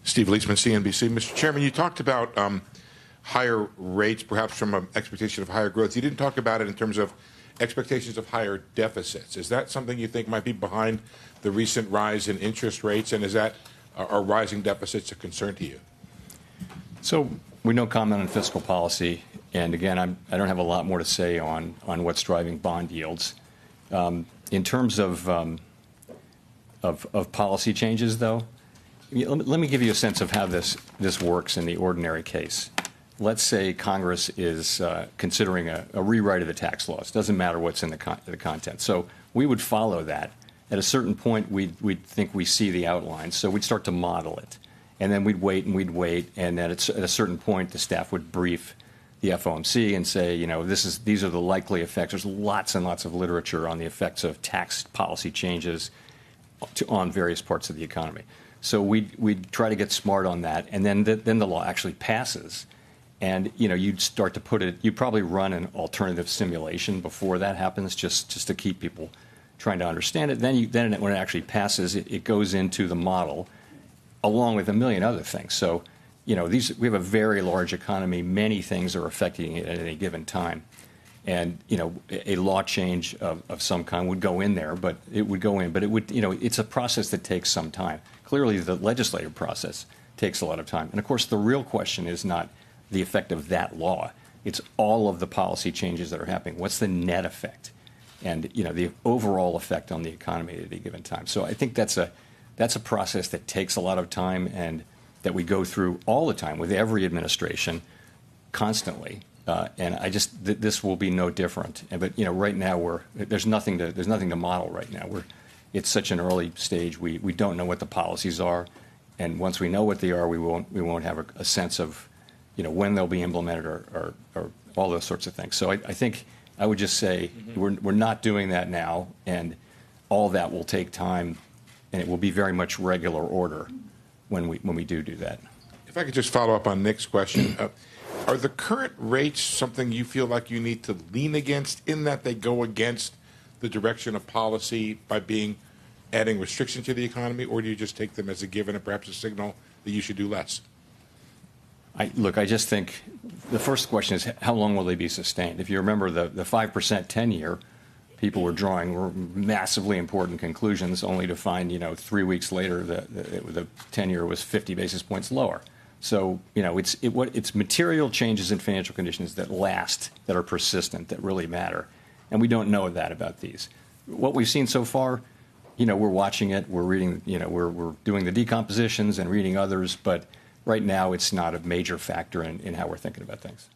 Steve Leisman, CNBC. Mr. Chairman, you talked about higher rates, perhaps from an expectation of higher growth. You didn't talk about it in terms of expectations of higher deficits. Is that something you think might be behind the recent rise in interest rates, and is that are rising deficits a concern to you? So we don't comment on fiscal policy, and again, I don't have a lot more to say on what's driving bond yields. In terms of policy changes, though, let me give you a sense of how this works in the ordinary case. Let's say Congress is considering a rewrite of the tax laws. Doesn't matter what's in the content. So we would follow that. At a certain point, we'd think we see the outline, so we'd start to model it. And then we'd wait, and then at a certain point, the staff would brief the FOMC and say, you know, these are the likely effects. There's lots and lots of literature on the effects of tax policy changes on various parts of the economy. So we'd try to get smart on that, and then the law actually passes. And, you know, you'd start to put it, you'd probably run an alternative simulation before that happens, just to keep people trying to understand it. Then when it actually passes, it goes into the model along with a million other things. So, you know, we have a very large economy. Many things are affecting it at any given time. And, you know, a law change of some kind would go in there, but it would go in. But it would, you know, it's a process that takes some time. Clearly, the legislative process takes a lot of time. And, of course, the real question is not the effect of that law. It's all of the policy changes that are happening. What's the net effect? And, you know, the overall effect on the economy at any given time. So I think that's a process that takes a lot of time and that we go through all the time with every administration constantly. And this will be no different. But, you know, right now there's nothing to model right now. It's such an early stage. We don't know what the policies are. And once we know what they are, we won't have a sense of, you know, when they'll be implemented or all those sorts of things. So I think I would just say we're not doing that now, and all that will take time, and it will be very much regular order when we do that. If I could just follow up on Nick's question, are the current rates something you feel like you need to lean against in that they go against the direction of policy by adding restriction to the economy, or do you just take them as a given and perhaps a signal that you should do less? Look, I just think the first question is how long will they be sustained? If you remember the 5% 10-year, people were drawing massively important conclusions only to find, you know, 3 weeks later the 10-year was 50 basis points lower. So, you know, it's material changes in financial conditions that last, that are persistent, that really matter. And we don't know that about these. What we've seen so far, you know, we're watching it, we're reading, you know, we're doing the decompositions and reading others, but right now, it's not a major factor in how we're thinking about things.